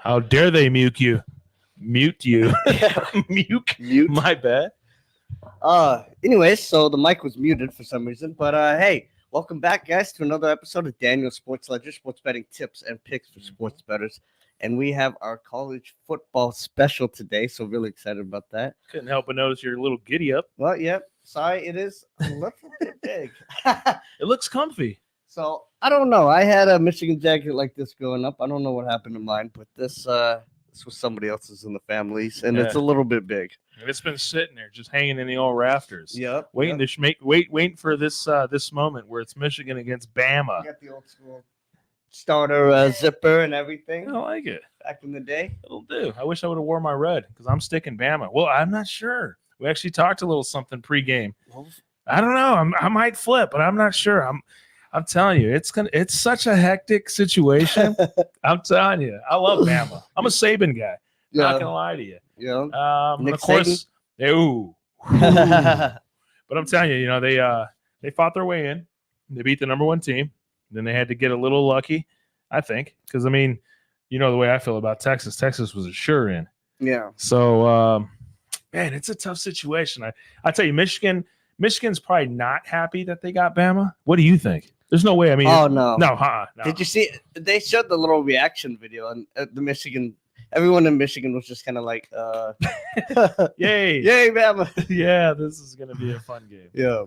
How dare they mute you? Mute you. Mute. My bad. Anyways, so the mic was muted for some reason, but hey, welcome back, guys, to another episode of Daniel Sports Ledger, sports betting tips and picks for sports bettors. And we have our college football special today, so really excited about that. Couldn't help but notice you're a little giddy up. Well, yep. Sorry, it is a little bit big. It looks comfy. So I don't know. I had a Michigan jacket like this growing up. I don't know what happened to mine, but this was somebody else's in the families, and it's a little bit big. And it's been sitting there, just hanging in the old rafters. Yep. Waiting to waiting for this this moment where it's Michigan against Bama. You got the old school starter zipper and everything. I like it. Back in the day. It'll do. I wish I would have worn my red because I'm sticking Bama. Well, I'm not sure. We actually talked a little something pregame. I don't know. I might flip, but I'm not sure. I'm telling you, it's such a hectic situation. I'm telling you, I love Bama. I'm a Saban guy. Yeah. Not gonna lie to you. Yeah. And of course, but I'm telling you, they fought their way in. They beat the number one team. Then they had to get a little lucky, I think, because I mean, you know the way I feel about Texas. Texas was a sure in. Yeah. So, man, it's a tough situation. I tell you, Michigan's probably not happy that they got Bama. What do you think? There's no way. I mean, no. No. Did you see? They showed the little reaction video, and the Michigan. Everyone in Michigan was just kind of like, "Yay, yay, Bama!" Yeah, this is gonna be a fun game. Yeah.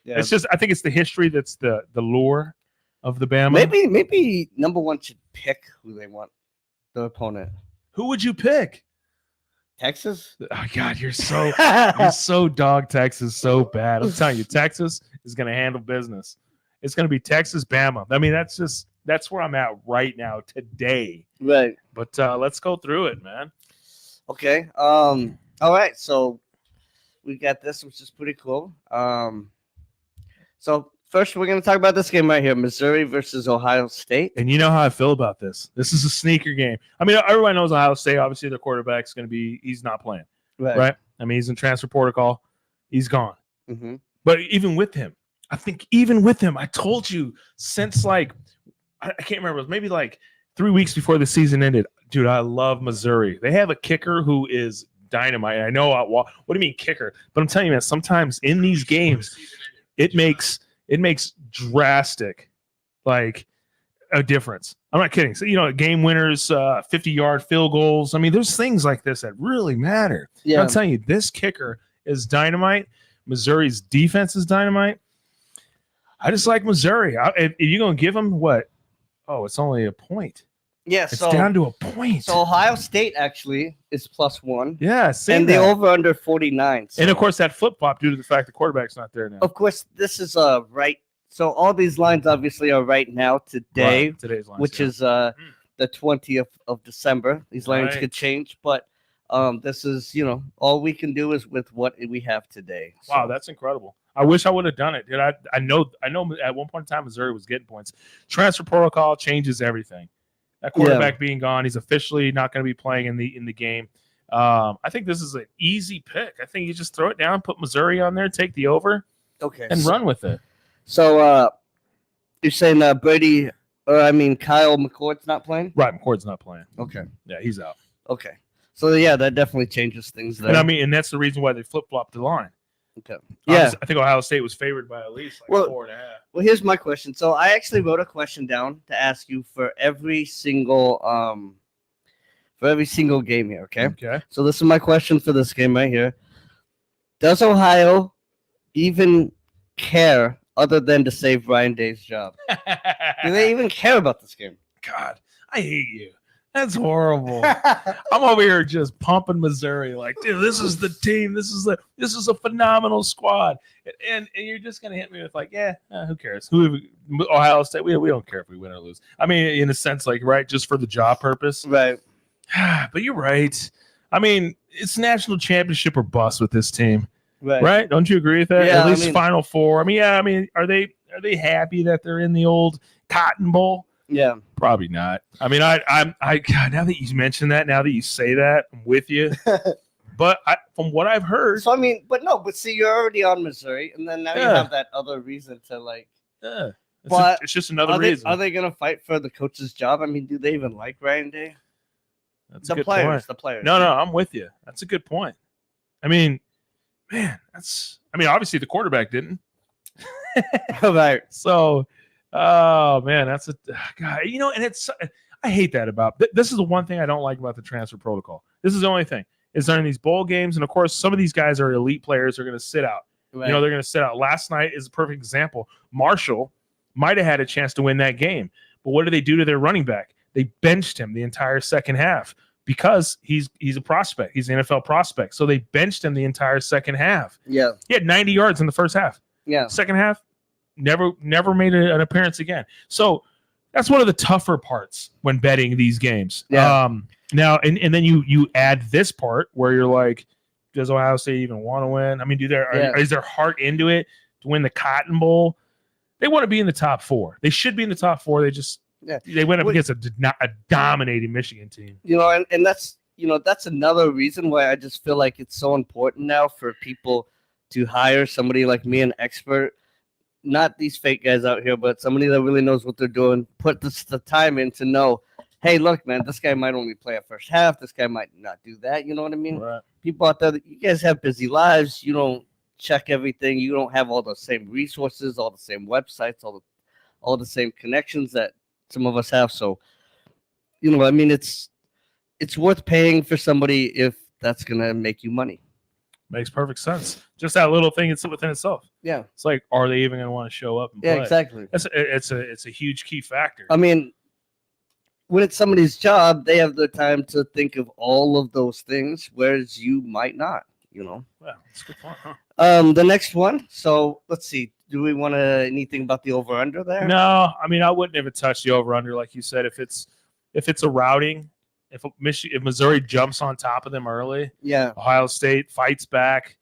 It's just, I think it's the history that's the lure of the Bama. Maybe number one should pick who they want the opponent. Who would you pick? Texas? Oh God, you're so dog Texas so bad. I'm telling you, Texas is gonna handle business. It's gonna be Texas Bama. I mean, that's where I'm at right now today. Right. But let's go through it, man. Okay. All right. So we got this, which is pretty cool. So first, we're going to talk about this game right here, Missouri versus Ohio State. And you know how I feel about this. This is a sneaker game. I mean, everyone knows Ohio State. Obviously, their quarterback's going to be – he's not playing, right? I mean, he's in transfer protocol. He's gone. Mm-hmm. But even with him, I told you since like – I can't remember. It was maybe like 3 weeks before the season ended. Dude, I love Missouri. They have a kicker who is dynamite. I know – what do you mean kicker? But I'm telling you, man, sometimes in these games – it makes drastic, like, a difference. I'm not kidding. So, game winners, 50-yard field goals. I mean, there's things like this that really matter. Yeah. And I'm telling you, this kicker is dynamite. Missouri's defense is dynamite. I just like Missouri. If you're going to give them what? Oh, it's only a point. Yeah, it's down to a point. So Ohio State actually is +1. Yeah, and the over under 49. So. And of course, that flip flop due to the fact the quarterback's not there now. Of course, this is right. So all these lines obviously are right now today, right. Today's lines, which is the 20th of December. These lines could change, but this is all we can do is with what we have today. So. Wow, that's incredible. I wish I would have done it. Dude, I know at one point in time Missouri was getting points. Transfer protocol changes everything. That quarterback being gone, he's officially not going to be playing in the game. I think this is an easy pick. I think you just throw it down, put Missouri on there, take the over, and run with it. So you're saying Kyle McCord's not playing? Right, McCord's not playing. Okay. Yeah, he's out. Okay. So yeah, that definitely changes things there. And that's the reason why they flip-flopped the line. Okay. Yeah. I think Ohio State was favored by at least 4.5. Well, here's my question. So I actually wrote a question down to ask you for every single game here, okay? Okay. So this is my question for this game right here. Does Ohio even care other than to save Ryan Day's job? Do they even care about this game? God, I hate you. That's horrible. I'm over here just pumping Missouri like, dude, this is the team. This is a phenomenal squad. And you're just gonna hit me with like, who cares? Ohio State, we don't care if we win or lose. I mean, in a sense, like, right, just for the job purpose. Right. But you're right. I mean, it's national championship or bust with this team. Right? Don't you agree with that? Yeah, At least Final Four. I mean, are they happy that they're in the old Cotton Bowl? Yeah, probably not. I mean, God, now that you mention that, now that you say that, I'm with you. But from what I've heard, so but see, you're already on Missouri, and then now you have that other reason to like. Yeah, it's just another reason. Are they gonna fight for the coach's job? I mean, do they even like Ryan Day? That's The a good players, point. the players. No, I'm with you. That's a good point. I mean, man, obviously the quarterback didn't. Right. So, oh man, that's a God. And it's I hate that about this is the one thing I don't like about the transfer protocol. This is the only thing is during these bowl games, and of course, some of these guys are elite players are going to sit out. Right. They're going to sit out. Last night is a perfect example. Marshall might have had a chance to win that game, but what do they do to their running back? They benched him the entire second half because he's a prospect. He's an NFL prospect, so they benched him the entire second half. Yeah. He had 90 yards in the first half. Yeah. Second half, never made an appearance again. So that's one of the tougher parts when betting these games. Yeah. Now and then you add this part where you're like, does Ohio State even want to win? I mean, is their heart into it to win the Cotton Bowl? They want to be in the top 4. They should be in the top 4. They went up against a dominating Michigan team. And that's another reason why I just feel like it's so important now for people to hire somebody like me, an expert, not these fake guys out here, but somebody that really knows what they're doing, put the time in to know, hey, look, man, this guy might only play a first half. This guy might not do that. You know what I mean? Right. People out there, you guys have busy lives. You don't check everything. You don't have all the same resources, all the same websites, all the same connections that some of us have. So, it's worth paying for somebody if that's going to make you money. Makes perfect sense. Just that little thing it's within itself. Yeah. It's like, are they even going to want to show up and play? Yeah, exactly. It's a huge key factor. I mean, when it's somebody's job, they have the time to think of all of those things, whereas you might not, Well, it's good fun, huh? The next one. So let's see. Do we want anything about the over under there? No, I mean I wouldn't even touch the over under like you said. If it's a routing, if Missouri jumps on top of them early, Yeah. Ohio State fights back.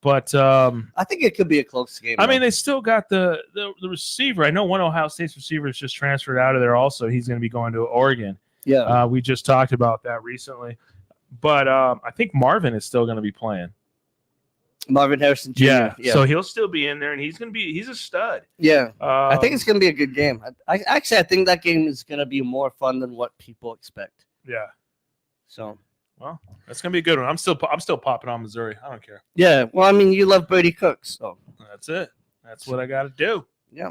But I think it could be a close game. I mean, they still got the receiver. I know one Ohio State's receiver is just transferred out of there. Also, he's going to be going to Oregon. Yeah. We just talked about that recently. But I think Marvin is still going to be playing. Marvin Harrison Jr. Yeah. So he'll still be in there, and he's a stud. Yeah. I think it's going to be a good game. I think that game is going to be more fun than what people expect. Yeah. So. Well, that's gonna be a good one. I'm still popping on Missouri. I don't care. Yeah. Well, I mean, you love Brady Cook, so that's it. That's what I got to do. Yeah.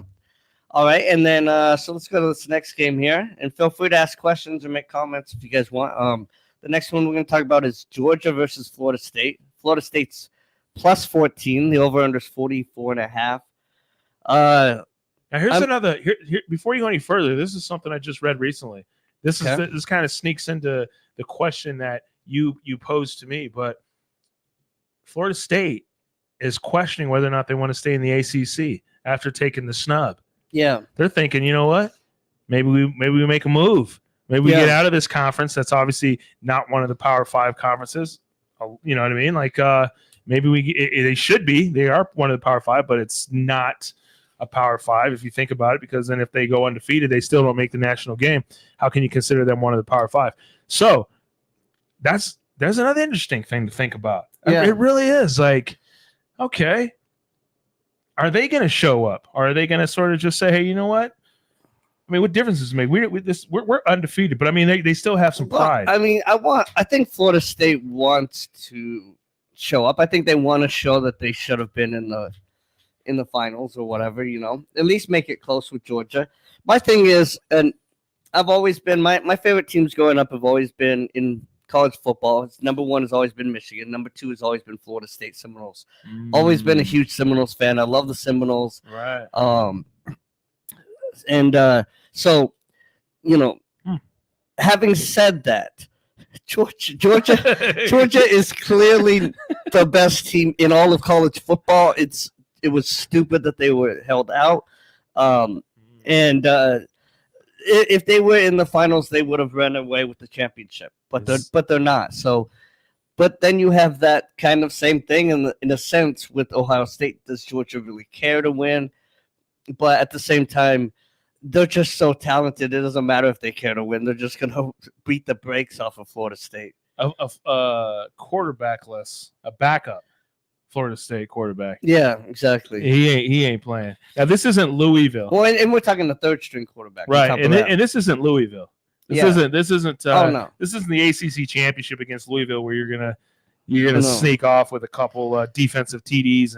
All right, and then so let's go to this next game here, and feel free to ask questions or make comments if you guys want. The next one we're going to talk about is Georgia versus Florida State. Florida State's plus 14. The over/under is 44.5. Now here's another. Here before you go any further, this is something I just read recently. This kind of sneaks into the question that you posed to me, but Florida State is questioning whether or not they want to stay in the ACC after taking the snub. Yeah, they're thinking, you know what? Maybe we make a move. Maybe we get out of this conference. That's obviously not one of the Power 5 conferences. You know what I mean? Like maybe they should be. They are one of the Power 5, but it's not a Power 5 if you think about it. Because then if they go undefeated, they still don't make the national game. How can you consider them one of the Power 5? So there's another interesting thing to think about. Yeah. It really is. Like, okay, are they going to show up? Or are they going to sort of just say, hey, you know what? I mean, what difference does it make? We're undefeated, but I mean, they still have some pride. Well, I mean, I think Florida State wants to show up. I think they want to show that they should have been in the finals or whatever, at least make it close with Georgia. My thing is, and I've always been, my favorite teams growing up have always been in college football. Number 1 has always been Michigan. Number 2 has always been Florida State Seminoles. Always been a huge Seminoles fan. I love the Seminoles. Right. So, having said that, Georgia is clearly the best team in all of college football. It was stupid that they were held out. If they were in the finals, they would have run away with the championship, but they're not. So, but then you have that kind of same thing in a sense with Ohio State. Does Georgia really care to win? But at the same time, they're just so talented. It doesn't matter if they care to win. They're just going to beat the brakes off of Florida State. A quarterbackless, a backup Florida State quarterback. Yeah, exactly. He ain't playing. Now, this isn't Louisville. Well, and we're talking the third string quarterback. Right, and this isn't Louisville. This Yeah. isn't. This isn't. Oh no. This isn't the ACC championship against Louisville where you're gonna No. sneak off with a couple defensive TDs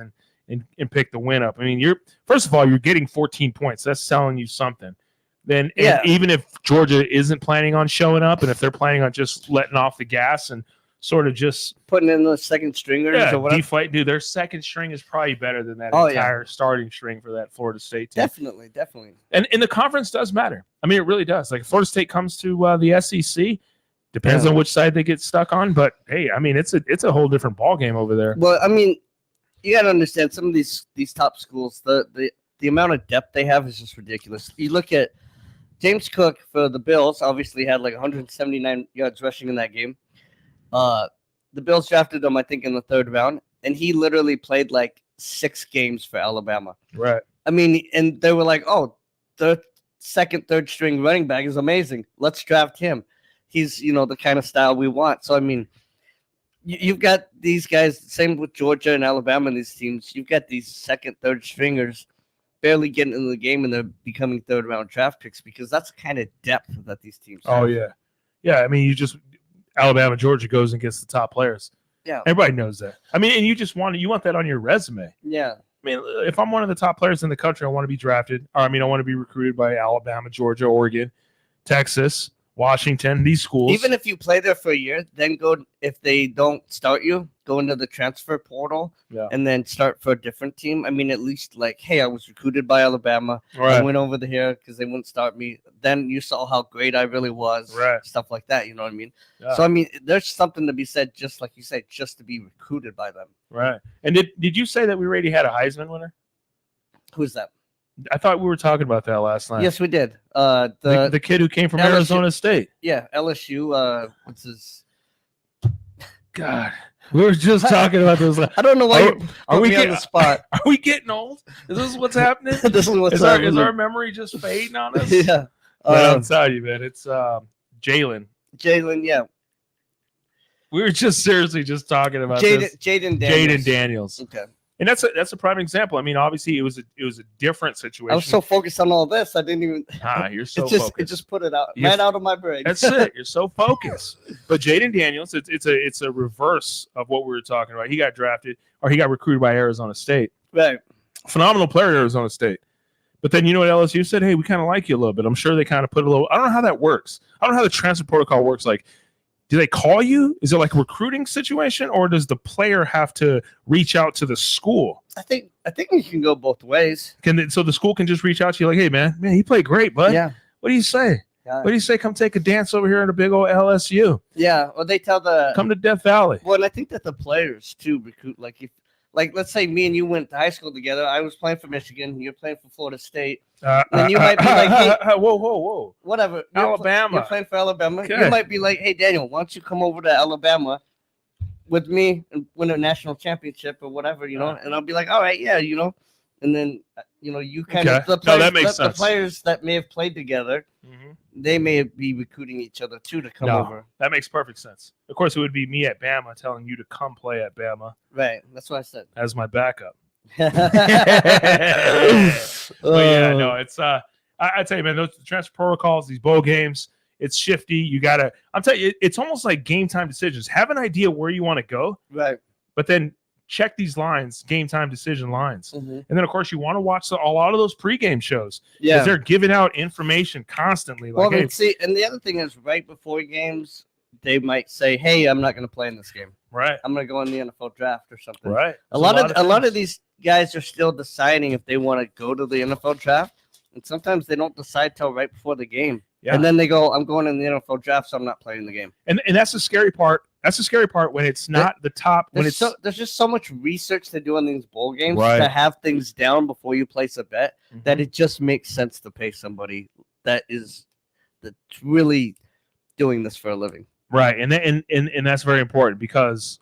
and pick the win up. I mean, you're first of all you're getting 14 points. That's telling you something. Then Yeah. even if Georgia isn't planning on showing up, and if they're planning on just letting off the gas and sort of just Putting in the second stringers or whatever. deflate, dude, their second string is probably better than that Oh, yeah. entire starting string for that Florida State team. Definitely. And the conference does matter. I mean, it really does. Like, if Florida State comes to the SEC, depends on which side they get stuck on. But hey, I mean, it's a whole different ball game over there. Well, I mean, you got to understand some of these top schools. The amount of depth they have is just ridiculous. You look at James Cook for the Bills. Obviously, had like 179 yards rushing in that game. The Bills drafted him, I think, in the 3rd round, and he literally played like 6 games for Alabama. Right. I mean, and they were like, "Oh, the second, third string running back is amazing. Let's draft him. He's, the kind of style we want." So, I mean, you've got these guys, same with Georgia and Alabama and these teams. You've got these second, third stringers barely getting into the game, and they're becoming 3rd round draft picks because that's the kind of depth that these teams have. Oh, yeah. Yeah, I mean, Alabama, Georgia goes and gets the top players. Yeah. Everybody knows that. I mean, and you want that on your resume. Yeah. I mean, if I'm one of the top players in the country, I want to be drafted. I want to be recruited by Alabama, Georgia, Oregon, Texas, Washington, these schools. Even if you play there for a year, then if they don't start you, go into the transfer portal and then start for a different team. I mean, at least like, hey, I was recruited by Alabama. Right. I went over here because they wouldn't start me. Then you saw how great I really was. Right. Stuff like that. You know what I mean? Yeah. So, I mean, there's something to be said, just like you said, just to be recruited by them. Right. And did you say that we already had a Heisman winner? Who's that? I thought we were talking about that last night. Yes, we did. The kid who came from LSU. Arizona State. Yeah, LSU. What's his? God, we were just talking about this. I don't know why you Are put we me on the spot. Are we getting old? Is this what's happening? This is what's Is our memory just fading on us? Yeah. I'll tell you, man. It's Jalen. Jalen, yeah. We were just seriously just talking about this. Jaden Daniels. Jaden Daniels. Okay. And that's a prime example. I mean, obviously it was a different situation. I was so focused on all this, I didn't even. You're so It focused. just put it out, right out of my brain. That's it. You're so focused. But Jaden Daniels, it's a reverse of what we were talking about. He got drafted or he got recruited by Arizona State. Right. Phenomenal player at Arizona State. But then you know what LSU said? Hey, we kind of like you a little bit. I'm sure they kind of put a little. I don't know how that works. I don't know how the transfer protocol works. Like, do they call you? Is it like a recruiting situation, or does the player have to reach out to the school? I think you can go both ways. So the school can just reach out to you like, hey, man, he played great, bud. Yeah. What do you say? Yeah. What do you say? Come take a dance over here at a big old LSU. Yeah. Well, they tell Come to Death Valley. Well, and I think that the players too recruit. Like let's say me and you went to high school together. I was playing for Michigan. You're playing for Florida State. Then you might be like, hey, whoa. whatever. Alabama. You're playing for Alabama. Okay. You might be like, hey, Daniel, why don't you come over to Alabama with me and win a national championship or whatever, And I'll be like, all right, yeah, And then, you kind of that makes the sense. players that may have played together, they may be recruiting each other too to come over. That makes perfect sense. Of course, it would be me at Bama telling you to come play at Bama Right. That's what I said. as my backup. But yeah, no, it's I tell you, man, those transfer protocols, these bowl games, it's shifty. I'm telling you, it's almost like game time decisions. Have an idea where you want to go, Right. but then check these lines, game time decision lines. Mm-hmm. And then, of course, you want to watch a lot of those pregame shows. Yeah. Because they're giving out information constantly. Like, Well, hey, see, and the other thing is right before games, they might say, hey, I'm not going to play in this game. right, I'm going to go in the NFL draft or something. right. A lot of things. these guys are still deciding if they want to go to the NFL draft. And sometimes they don't decide till right before the game. Yeah. And then they go, I'm going in the NFL draft, so I'm not playing the game. And that's the scary part. That's the scary part when it's not the top. When There's just so much research to do on these bowl games Right. to have things down before you place a bet Mhm. that it just makes sense to pay somebody that's really doing this for a living. Right, and that's very important because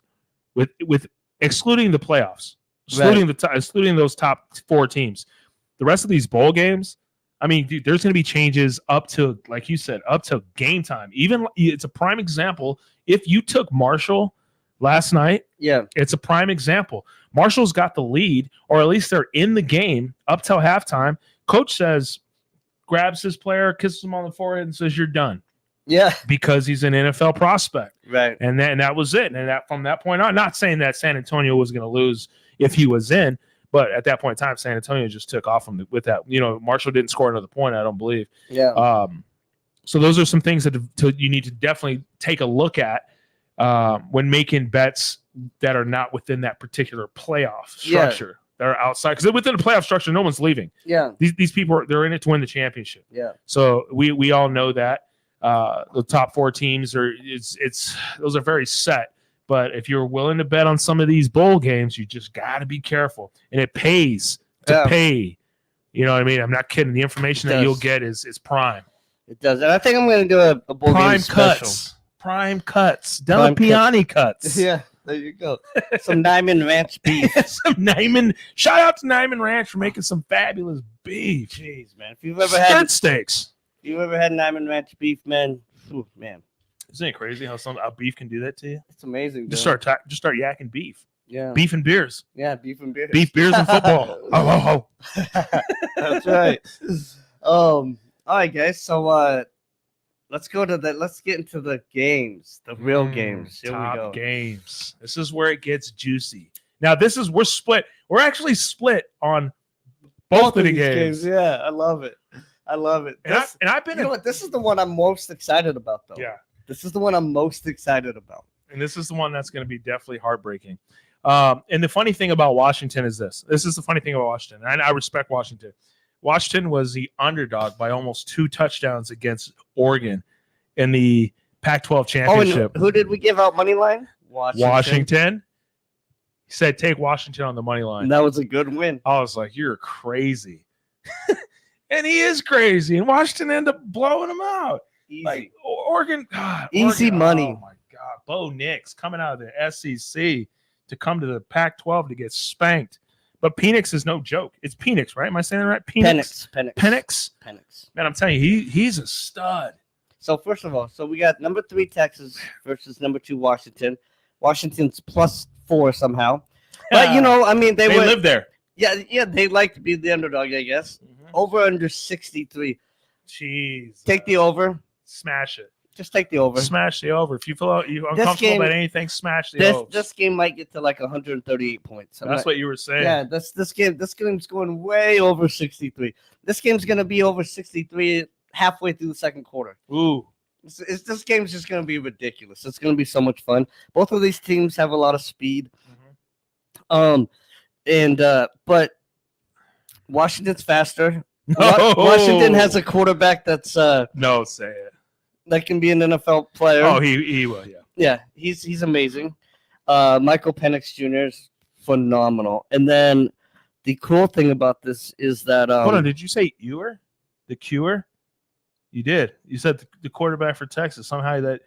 with excluding the playoffs, excluding those top 4 teams, the rest of these bowl games, I mean, dude, there's going to be changes up to, like you said, up to game time. Even it's a prime example. If you took Marshall last night, Yeah. it's a prime example. Marshall's got the lead, or at least they're in the game up till halftime. Coach grabs his player, kisses him on the forehead, and says, "You're done." Yeah. because he's an NFL prospect. Right. And that was it. And that from that point on, not saying that San Antonio was going to lose if he was in, but at that point in time, San Antonio just took off with that. Marshall didn't score another point, I don't believe. Yeah. So those are some things that you need to definitely take a look at when making bets that are not within that particular playoff structure. That are outside, because within the playoff structure, no one's leaving. Yeah. These people they're in it to win the championship. Yeah. So we all know that the top 4 teams those are very set. But if you're willing to bet on some of these bowl games, you just got to be careful, and it pays to pay. You know what I mean? I'm not kidding. The information that you'll get is prime. It does, and I think I'm going to do a bowl game special. Prime cuts, Della Piani cuts. Yeah, there you go. Some Nyman Ranch beef. Some Nyman. Shout out to Nyman Ranch for making some fabulous beef. Jeez, man! If you've ever had steaks, Nyman Ranch beef, man, man. Isn't it crazy how beef can do that to you? It's amazing. Just start yakking beef. Yeah. Beef and beers. Yeah, beef and beers. Beef, beers, and football. Oh. That's right. All right, guys. So let's get into the games, the real games. Here Top we go. games. This is where it gets juicy. Now, we're split. We're actually split on both of the these games. Yeah, I love it. And I've been. You know what? This is the one I'm most excited about, though. Yeah. This is the one I'm most excited about. And this is the one that's going to be definitely heartbreaking. And the funny thing about Washington is this. This is the funny thing about Washington. And I respect Washington. Washington was the underdog by almost 2 touchdowns against Oregon in the Pac-12 championship. Oh, and who did we give out money line? Washington. He said, take Washington on the money line. And that was a good win. I was like, you're crazy. And he is crazy. And Washington ended up blowing him out. Easy. Like Oregon. God, Easy Oregon, money. Oh, my God. Bo Nix coming out of the SEC to come to the Pac-12 to get spanked. But Penix is no joke. It's Penix, right? Am I saying that right? Penix. Man, I'm telling you, he's a stud. So first of all, we got number 3 Texas versus number 2 Washington. Washington's +4 somehow. But they live there. Yeah, they like to be the underdog, I guess. Mm-hmm. Over under 63. Jeez. Take the over. Smash it. Just take the over. Smash the over. If you feel you're uncomfortable about anything, smash the over. This game might get to like 138 points. That's what you were saying. Yeah, this game's going way over 63. This game's going to be over 63 halfway through the second quarter. Ooh. This game's just going to be ridiculous. It's going to be so much fun. Both of these teams have a lot of speed. Mm-hmm. But Washington's faster. No. Washington has a quarterback that's no, say it. That can be an NFL player. Oh, he will, yeah. Yeah, he's amazing. Michael Penix Jr. is phenomenal. And then the cool thing about this is that hold on, did you say Ewer? The Cure? You did. You said the quarterback for Texas. Somehow that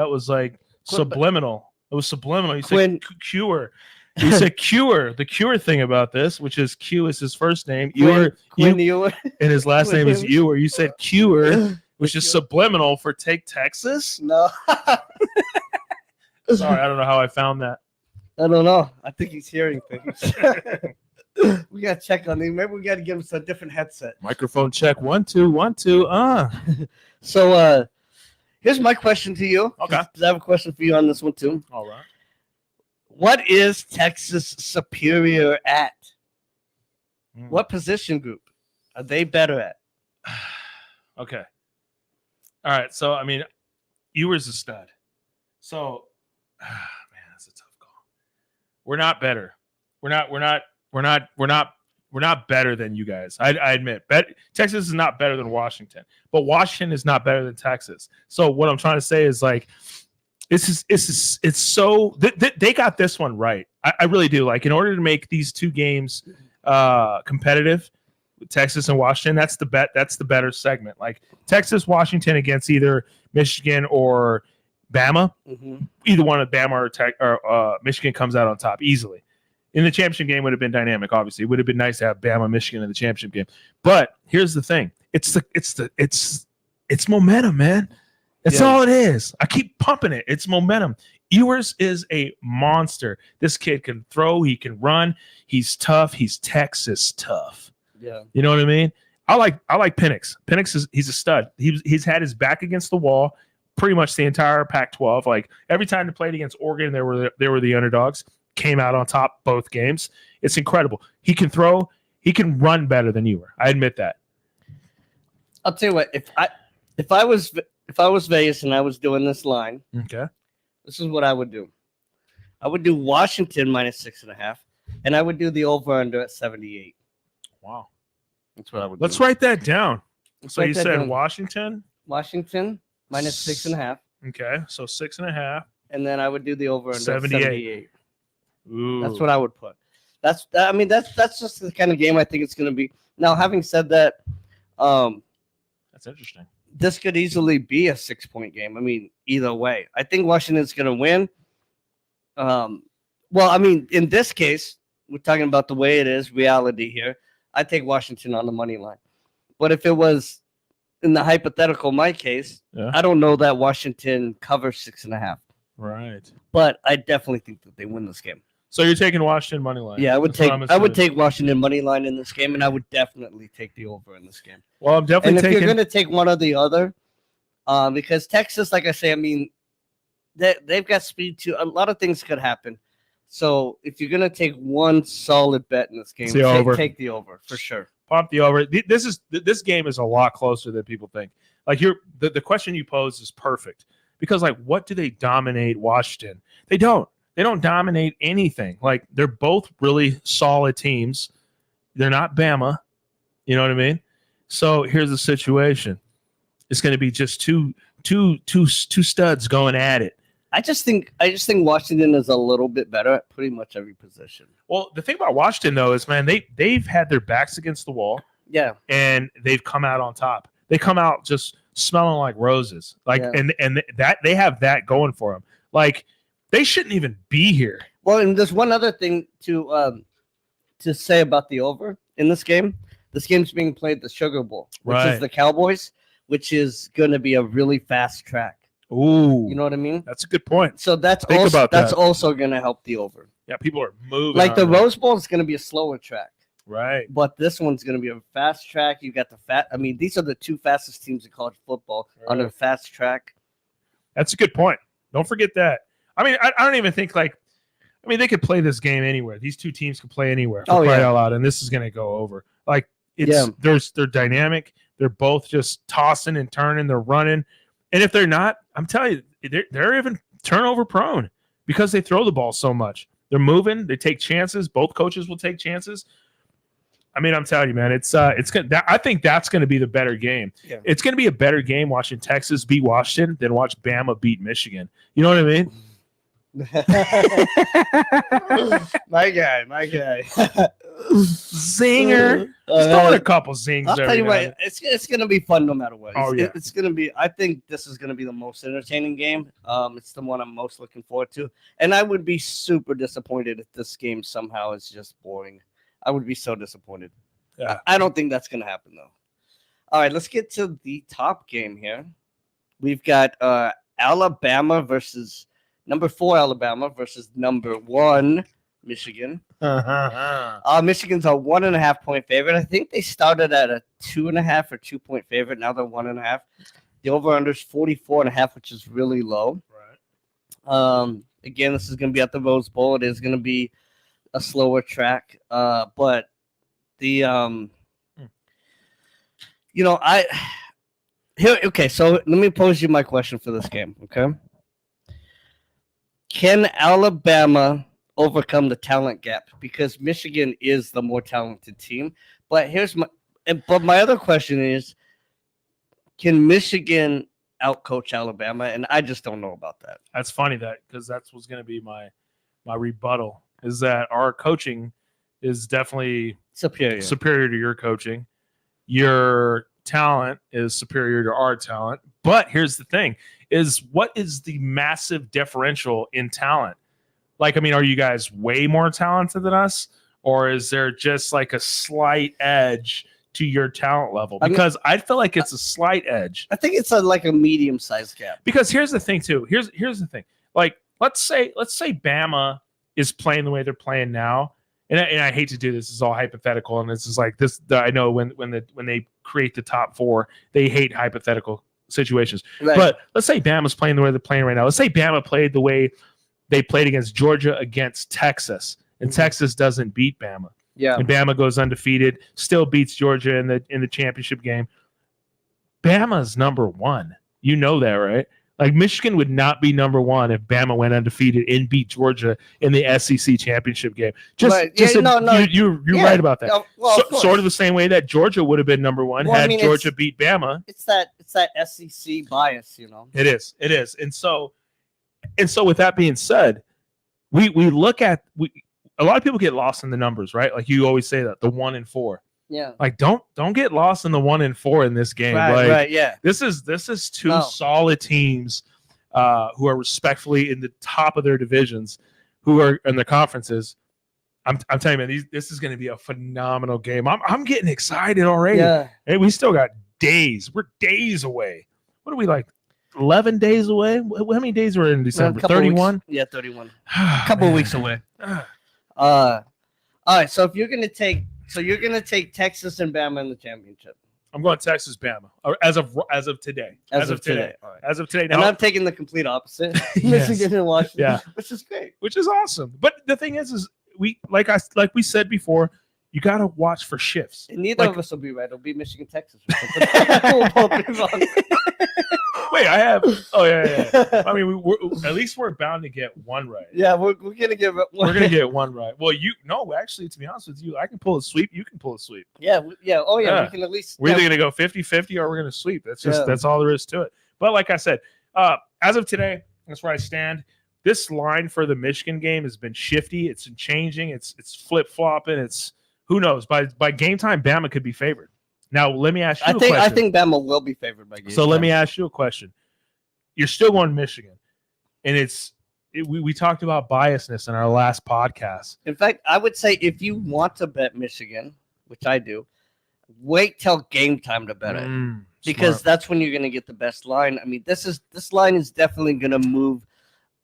was like subliminal. It was subliminal. You said Cure. You said Cure. The Cure thing about this, which is Q is his first name. Ewer, and his last name is Ewer. You said Cure, which is subliminal for take Texas. No. Sorry, I don't know how I found that. I don't know. I think he's hearing things. We got to check on him. Maybe we got to give him some different headset. Microphone check. 1 2 1 2. So here's my question to you. Okay. I have a question for you on this one too. All right. What is Texas superior at? What position group are they better at? Okay. All right. So I mean, Ewer's a stud. So man, that's a tough call. We're not better. We're not better than you guys. I admit. Texas is not better than Washington, but Washington is not better than Texas. So what I'm trying to say is like, it's so they got this one right. I really do. Like, in order to make these 2 games competitive, Texas and Washington, that's the better segment. Like Texas, Washington against either Michigan or Bama. Mm-hmm. Either one of Bama or Michigan comes out on top easily. In the championship game would have been dynamic. Obviously, it would have been nice to have Bama, Michigan in the championship game. But here's the thing: it's momentum, man. That's all it is. I keep pumping it. It's momentum. Ewers is a monster. This kid can throw. He can run. He's tough. He's Texas tough. Yeah. You know what I mean? I like Penix. He's a stud. He's had his back against the wall pretty much the entire Pac-12. Like every time they played against Oregon, they were the underdogs. Came out on top both games. It's incredible. He can throw. He can run better than you were. I admit that. I'll tell you what. If I was Vegas and I was doing this line, Okay. this is what I would do. I would do Washington -6.5, and I would do the over/under at 78. Wow. That's what I would. Let's do. write that down. Let's So write you that said down. Washington. Washington -6.5, Okay. So 6.5. and then I would do the over/under 78. 78. Ooh. That's what I would put. That's just the kind of game I think it's going to be. Now, having said that, That's interesting. this could easily be a 6-point game. I mean, either way, I think Washington's going to win. Well, I mean, in this case, we're talking about the way it is, reality here. I take Washington on the money line. But if it was in the hypothetical, my case, Yeah. I don't know that Washington covers 6.5. Right. But I definitely think that they win this game. So you're taking Washington money line. Yeah, I would That's what take I'm I would assuming. take Washington money line in this game, and I would definitely take the over in this game. Well, I'm And definitely if taking. you're going to take one or the other, because Texas, like I say, I mean, they've got speed too. A lot of things could happen. So if you're going to take one solid bet in this game, It's the over. take the over for sure. Pump the over. This game is a lot closer than people think. Like the question you posed is perfect because like what do they dominate Washington? They don't. They don't dominate anything. Like they're both really solid teams. They're not Bama. You know what I mean? So here's the situation. It's going to be just two studs going at it. I just think Washington is a little bit better at pretty much every position. Well, the thing about Washington though is, man, they've had their backs against the wall. Yeah. And they've come out on top. They come out just smelling like roses. Like Yeah. and that they have that going for them. Like they shouldn't even be here. Well, and there's one other thing to say about the over in this game. This game's being played at the Sugar Bowl, which Right. is the Cowboys, which is going to be a really fast track. Ooh, You know what I mean? that's a good point. So that's Think also about that's that. also going to help the over. Yeah, people are moving. Like the on that. Rose Bowl is going to be a slower track, Right. but this one's going to be a fast track. You got the fat. I mean, these are the two fastest teams in college football on a Right. fast track. That's a good point. Don't forget that. I mean, I don't even think like. I mean, they could play this game anywhere. These two teams could play anywhere. For Oh, crying yeah. out loud, and this is going to go over. Like it's Yeah. they're dynamic. They're both just tossing and turning. They're running, and if they're not, I'm telling you, they're even turnover prone because they throw the ball so much. They're moving. They take chances. Both coaches will take chances. I mean, I'm telling you, man, it's good. I think that's going to be the better game. Yeah. It's going to be a better game watching Texas beat Washington than watch Bama beat Michigan. You know what I mean? my guy. Zinger. Just throwing a couple zings. I'll tell every you now what, and then. it's going to be fun no matter what. Oh, yeah. It's going to be. I think this is going to be the most entertaining game. It's the one I'm most looking forward to, and I would be super disappointed if this game somehow is just boring. I would be so disappointed. Yeah. I don't think that's going to happen though. All right, let's get to the top game here. We've got Alabama versus number 4 Alabama versus number 1 Michigan. Michigan's a 1.5 point favorite. I think they started at a 2.5 or 2 point favorite. Now they're 1.5. The over/under is 44.5, which is really low. Right. Again, this is going to be at the Rose Bowl. It is going to be a slower track. But the okay. So let me pose you my question for this game. Okay. Can Alabama overcome the talent gap? Because Michigan is the more talented team. But my other question is, can Michigan outcoach Alabama? And I just don't know about that. That's funny because that's what's going to be my rebuttal is that our coaching is definitely superior to your coaching. Your talent is superior to our talent. But here's the thing is what is the massive differential in talent? Like, I mean, are you guys way more talented than us? Or is there just like a slight edge to your talent level? Because I feel like it's a slight edge. I think it's like a medium-sized gap. Because here's the thing, too. Here's the thing. Like, let's say Bama is playing the way they're playing now. And I hate to do this. This is all hypothetical. And this is like this. I know when they create the top 4, they hate hypothetical situations. Right. But let's say Bama's playing the way they're playing right now. Let's say Bama played the way they played against Georgia against Texas, and Mhm. Texas doesn't beat Bama, yeah. and Bama goes undefeated, still beats Georgia in the championship game. Bama's number one. You know that, right? Like Michigan would not be number one if Bama went undefeated and beat Georgia in the SEC championship game. Right. Yeah, You're yeah. right about that. Well, of course. Sort of the same way that Georgia would have been number one Well, I had mean, Georgia beat Bama. It's that SEC bias, you know. It is. And so with that being said, we look at a lot of people get lost in the numbers, right? Like you always say that the 1 and 4. Yeah. Like don't get lost in the 1 and 4 in this game. Right. Like, Right. Yeah. This is two No. solid teams who are respectfully in the top of their divisions, who are in the conferences. I'm telling you, man, this is going to be a phenomenal game. I'm getting excited already. Yeah. Hey, we still got days. We're days away. What are we like? 11 days away? How many days are in December? 31? Yeah, 31. A couple of weeks away. All right. So if you're gonna take Texas and Bama in the championship. I'm going Texas, Bama, or as of today. As of today. All right. As of today. And Now, I'm taking the complete opposite. Yes. Michigan and Washington. Yeah. Which is great. which is awesome. But the thing is we like we said before, you got to watch for shifts. And neither Like- of us will be right. It'll be Michigan, Texas. Or something. We'll both be wrong. Wait, I have. Oh yeah. I mean, at least we're bound to get one right. Yeah, we're gonna give it one. We're gonna get one right. Well, actually, to be honest with you, I can pull a sweep. You can pull a sweep. Yeah. Oh yeah. Yeah. We can at least. We're either gonna go 50-50 or we're gonna sweep. Yeah. That's all there is to it. But like I said, as of today, that's where I stand. This line for the Michigan game has been shifty. It's been changing. It's flip flopping. It's who knows. By game time, Bama could be favored. Now let me ask you a question. I think Bama will be favored by game. So let me ask you a question. You're still going Michigan, and we talked about biasness in our last podcast. In fact, I would say if you want to bet Michigan, which I do, wait till game time to bet it. Because Smart. that's when you're going to get the best line. I mean, this line is definitely going to move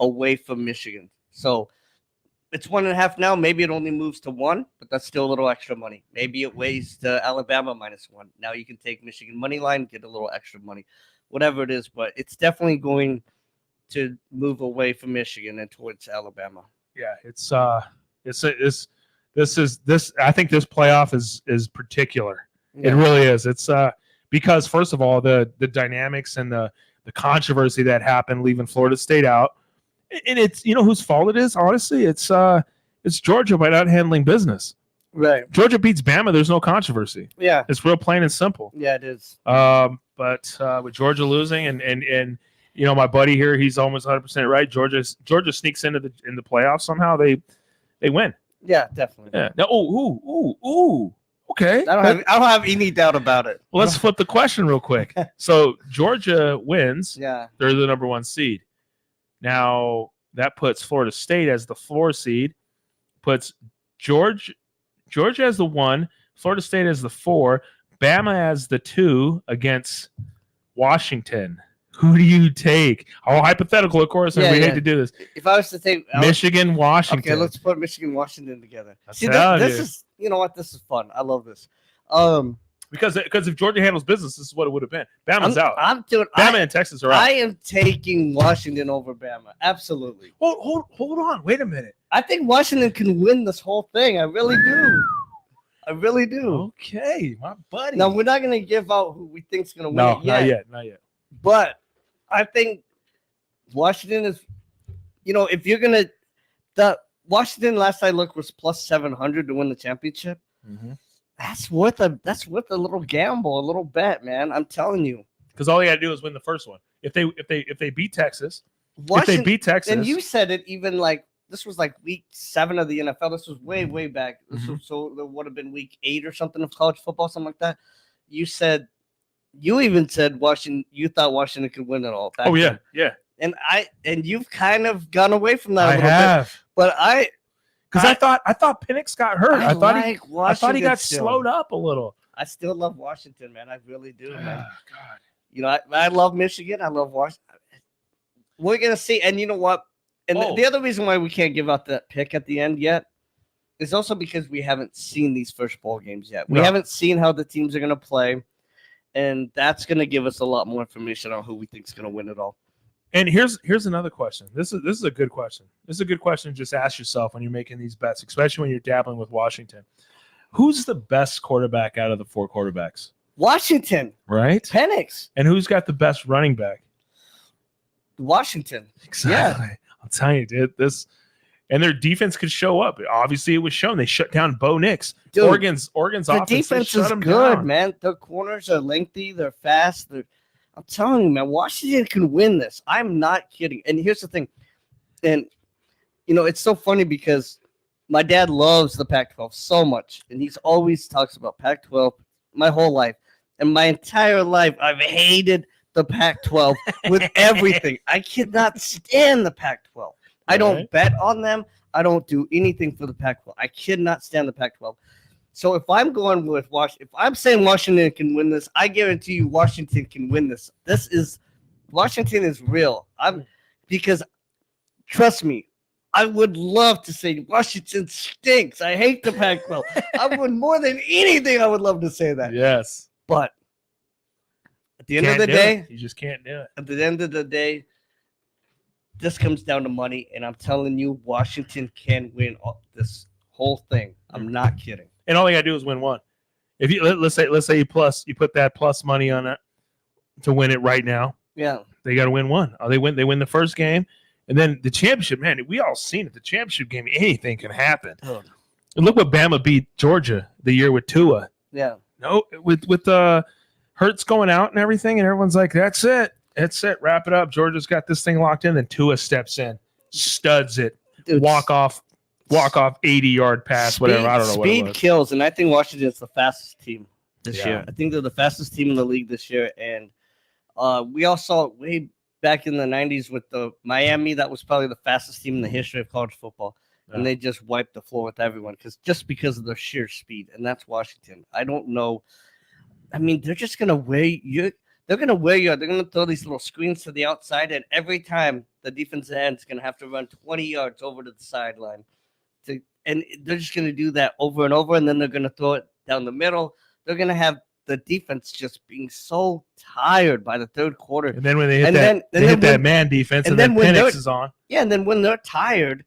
away from Michigan. So it's 1.5 now. Maybe it only moves to 1, but that's still a little extra money. Maybe it weighs to Alabama -1. Now you can take Michigan money line, get a little extra money, whatever it is. But it's definitely going to move away from Michigan and towards Alabama. Yeah, this. I think this playoff is particular. It really is. It's because first of all, the dynamics and the controversy that happened leaving Florida State out, and it's whose fault it is. Honestly, it's Georgia by not handling business. Right. Georgia beats Bama. There's no controversy. Yeah. It's real plain and simple. Yeah, it is. But with Georgia losing and my buddy here, he's almost 100% right. Georgia sneaks into the playoffs somehow. They win. Yeah, definitely. Yeah. Now, ooh. Okay. I don't have any doubt about it. Well, let's flip the question real quick. So Georgia wins. Yeah. They're the number 1 seed. Now that puts Florida State as the 4 seed. Puts Georgia as the 1. Florida State as the 4. Bama as the 2 against Washington. Who do you take? All hypothetical, of course, and we hate to do this. If I was to take Michigan, Washington. okay, let's put Michigan, Washington together. That's See, how this it is you know what? This is fun. I love this. Because if Georgia handles business, this is what it would have been. Bama's out. I'm doing. Bama and Texas are out. I am taking Washington over Bama. Absolutely. Hold on. Wait a minute. I think Washington can win this whole thing. I really do. I really do. Okay, my buddy. Now we're not going to give out who we think's going to win No, it yet. not yet. But I think Washington is, if you're going to, the Washington last I looked was plus 700 to win the championship. Mm-hmm. That's worth a little gamble, a little bet, man. I'm telling you. Because all you got to do is win the first one. If they beat Texas, and you said it even like this was like week 7 of the NFL. This was way back. So there would have been week 8 or something of college football, something like that. You even said Washington. You thought Washington could win it all. Back then. Yeah. And you've kind of gone away from that. I a little have. bit. But Because I thought Penix got hurt. I thought he got still. slowed up a little. I still love Washington, man. I really do, man. God. I love Michigan. I love Washington. We're gonna see, and you know what? And the other reason why we can't give out that pick at the end yet is also because we haven't seen these first bowl games yet. We haven't seen how the teams are gonna play, and that's going to give us a lot more information on who we think is going to win it all. And here's another question. This is a good question. This is a good question to just ask yourself when you're making these bets, especially when you're dabbling with Washington. Who's the best quarterback out of the 4 quarterbacks? Washington, Right? Penix, And who's got the best running back? Washington. Exactly. I'm telling you, dude, and their defense could show up. Obviously, it was shown. They shut down Bo Nix. Dude, Oregon's the offense, they defense shut is them good, down. man. Their corners are lengthy. They're fast. I'm telling you, man, Washington can win this. I'm not kidding. And here's the thing. And, it's so funny because my dad loves the Pac-12 so much. And he's always talks about Pac-12 my whole life. And my entire life, I've hated the Pac-12 with everything. I cannot stand the Pac-12. I don't bet on them. I don't do anything for the Pac-12. I cannot stand the Pac-12. So if I'm going with Washington, if I'm saying Washington can win this, I guarantee you Washington can win this. Washington is real. Because trust me, I would love to say Washington stinks. I hate the Pac-12. I would more than anything. I would love to say that. Yes. But at the end Can't of the do day, it. You just can't do it. at the end of the day, this comes down to money, and I'm telling you, Washington can win this whole thing. I'm not kidding. And all you gotta do is win one. If you let's say you put that plus money on it to win it right now. Yeah. They got to win one. They win the first game, and then the championship. Man, we all seen it. The championship game, anything can happen. Oh. And look what Bama beat Georgia the year with Tua. Yeah. No, with Hurts going out and everything, and everyone's like, "That's it, wrap it up." Georgia's got this thing locked in. Then Tua steps in, studs it, Dude, walk off 80-yard pass, whatever. I don't know what it Speed was. kills, and I think Washington's the fastest team this Yeah. year. I think they're the fastest team in the league this year, and we all saw it way back in the 90s with the Miami. That was probably the fastest team in the history of college football, and they just wiped the floor with everyone because of their sheer speed, and that's Washington. I don't know. I mean, they're just gonna wear you. They're gonna wear you. They're gonna throw these little screens to the outside, and every time the defensive end's gonna have to run 20 yards over to the sideline. And they're just going to do that over and over, and then they're going to throw it down the middle. They're going to have the defense just being so tired by the third quarter. And then when they hit that man defense, and then Penix is on. Yeah, and then when they're tired,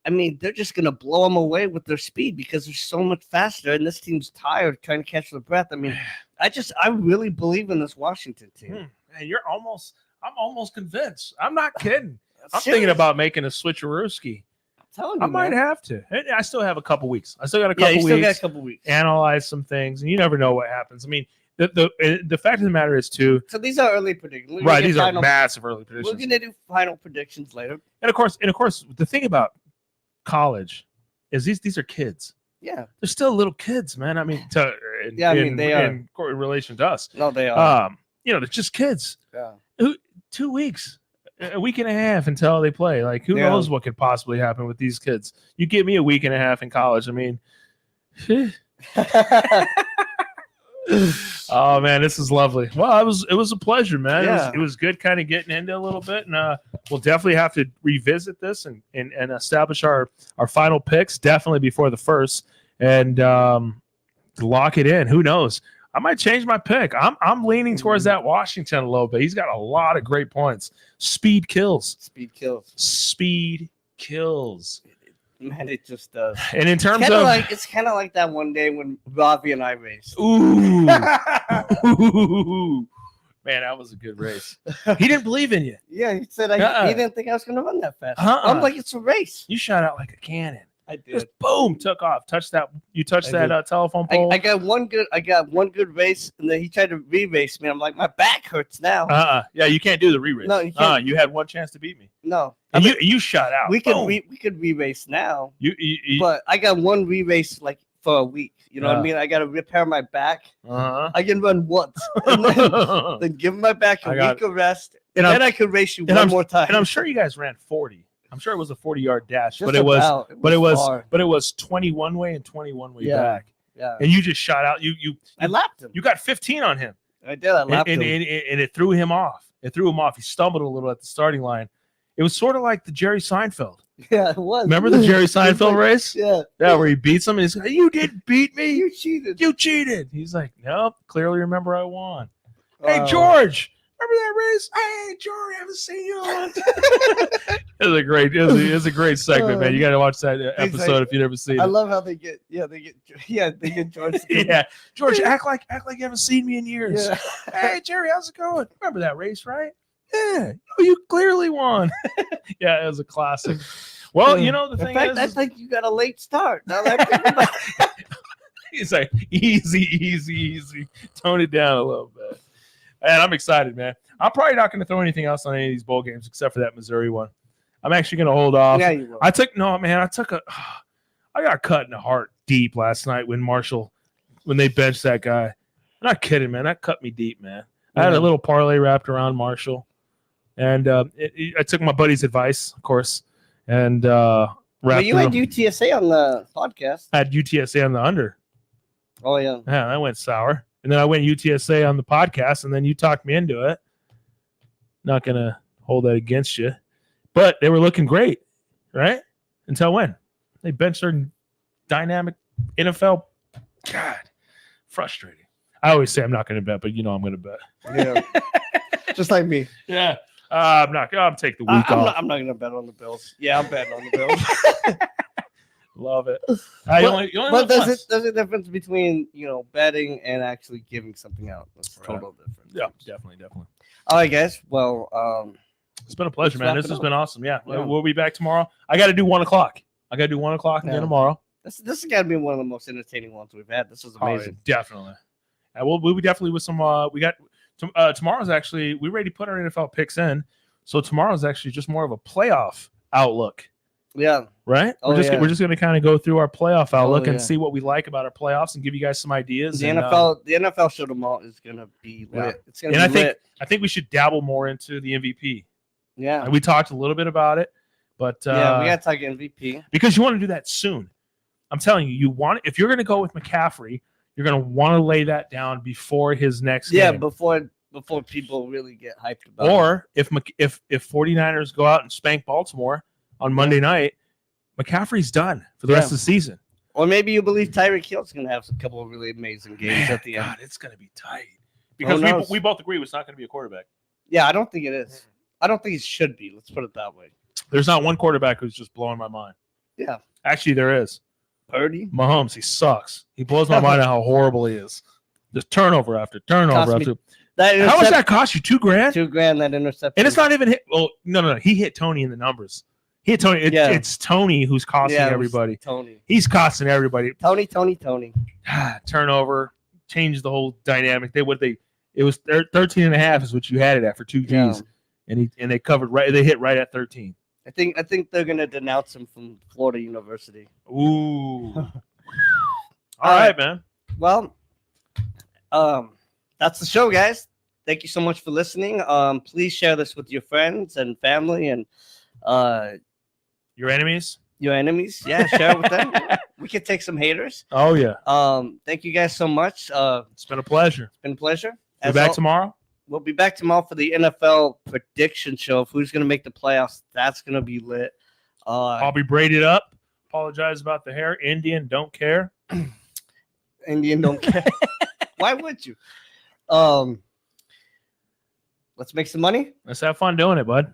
I mean, they're just going to blow them away with their speed because they're so much faster, and this team's tired trying to catch their breath. I mean, I really believe in this Washington team. And I'm almost convinced. I'm not kidding. I'm thinking about making a switcherooski. I might have to. I still have a couple weeks. I still got a couple weeks. Analyze some things, and you never know what happens. I mean, the fact of the matter is too. So these are early predictions, right? These are massive early predictions. We're gonna do final predictions later. And of course, the thing about college is these are kids. Yeah, they're still little kids, man. I mean, they are in relation to us. No, they are. They're just kids. Yeah. 2 weeks. A week and a half until they play. Like, who knows what could possibly happen with these kids? You give me a week and a half in college. I mean, oh man, this is lovely. Well, it was a pleasure, man. Yeah. It was good kind of getting into a little bit, and we'll definitely have to revisit this and establish our final picks definitely before the first, and lock it in. Who knows? I might change my pick. I'm leaning towards that Washington a little bit. He's got a lot of great points. Speed kills. Speed kills. Man, it just does. And in terms it's kind of like that one day when Ravi and I raced. Ooh. Man, that was a good race. He didn't believe in you. Yeah, he said he didn't think I was going to run that fast. I'm like, it's a race. You shot out like a cannon. I did. Just boom, took off. You touched that telephone pole. I got one good race, and then he tried to re-race me. I'm like, my back hurts now. Yeah, you can't do the re-race. No, you can't. You had one chance to beat me. No, and you shot out. We could re-race now. You but I got one re-race like for a week. You know what I mean? I got to repair my back. I can run once, and then give my back a week of rest, and then I could race you one more time. And I'm sure you guys ran 40. I'm sure it was a 40-yard dash, but it was 21 way and 21 way back. Yeah. And you just shot out. I lapped him. You got 15 on him. I did. I lapped him. And it threw him off. He stumbled a little at the starting line. It was sort of like the Jerry Seinfeld. Yeah, it was. Remember the Jerry Seinfeld race? Yeah. Yeah, where he beats him and he's like, "You didn't beat me. You cheated. You cheated." He's like, "Nope, clearly remember I won." Hey, George, remember that race? Hey, George, I haven't seen you in a long time. It was a great segment, man. You got to watch that episode if you never seen it. I love how they get George. Yeah, George, act like you haven't seen me in years. Yeah. Hey, Jerry, how's it going? Remember that race, right? Yeah, you clearly won. Yeah, it was a classic. Well, you know the thing is, I think you got a late start. Now that I think about it. he's like easy. Tone it down a little bit. And I'm excited, man. I'm probably not going to throw anything else on any of these bowl games except for that Missouri one. I'm actually going to hold off. Yeah, you will. I got cut in the heart deep last night when they benched that guy. I'm not kidding, man. That cut me deep, man. I had a little parlay wrapped around Marshall, and I took my buddy's advice, of course, and Well, you had UTSA on the podcast. I had UTSA on the under. Oh yeah. Yeah, that went sour. And then I went UTSA on the podcast, and then you talked me into it. Not going to hold that against you. But they were looking great, right? Until when? They benched their dynamic NFL. God, frustrating. I always say I'm not going to bet, but you know I'm going to bet. Yeah. Just like me. Yeah. I'm not. I'll take the week off. I'm not going to bet on the Bills. Yeah, I'm betting on the Bills. Love it. But there's a difference between betting and actually giving something out. That's total difference. Yeah, definitely. All right, guys. Well, it's been a pleasure, man. This has been awesome. Yeah, Yeah. we'll be back tomorrow. I got to do 1 o'clock. again tomorrow. this has got to be one of the most entertaining ones we've had. This was amazing. Oh, definitely. We'll be definitely with some. We got tomorrow's actually. We already put our NFL picks in, so tomorrow's actually just more of a playoff outlook. Yeah. Right. Oh, We're just going to kind of go through our playoff outlook yeah. and see what we like about our playoffs and give you guys some ideas. The and, NFL show tomorrow is going to be lit. Yeah. It's going to be lit. I think we should dabble more into the MVP. Yeah. And we talked a little bit about it, but we got to talk MVP because you want to do that soon. I'm telling you, if you're going to go with McCaffrey, you're going to want to lay that down before his next game. before people really get hyped about Or if 49ers go out and spank Baltimore on Monday night, McCaffrey's done for the rest of the season. Or maybe you believe Tyreek Hill's going to have a couple of really amazing games at the end. God, it's going to be tight. Because we both agree it's not going to be a quarterback. Yeah, I don't think it is. I don't think it should be. Let's put it that way. There's not one quarterback who's just blowing my mind. Yeah. Actually, there is. Purdy? Mahomes, he sucks. He blows my mind on how horrible he is. Just turnover after turnover after. How much that cost you? $2,000? $2,000 that interception. And it's not even hit. Well, no. He hit Tony in the numbers. He hit Tony. It's Tony who's costing everybody. Tony. He's costing everybody. Tony. Turnover changed the whole dynamic. It was 13.5 is what you had it at for 2 Gs. Yeah. And they covered right. They hit right at 13. I think they're gonna denounce him from Florida University. Ooh. All right, man. Well, that's the show, guys. Thank you so much for listening. Please share this with your friends and family and your enemies. Your enemies. Yeah, share it with them. We could take some haters. Oh yeah. Thank you guys so much. It's been a pleasure. It's been a pleasure. We're back tomorrow. We'll be back tomorrow for the NFL prediction show. Of who's going to make the playoffs, that's going to be lit. I'll be braided up. Apologize about the hair. Indian, don't care. Indian, don't care. Why would you? Let's make some money. Let's have fun doing it, bud.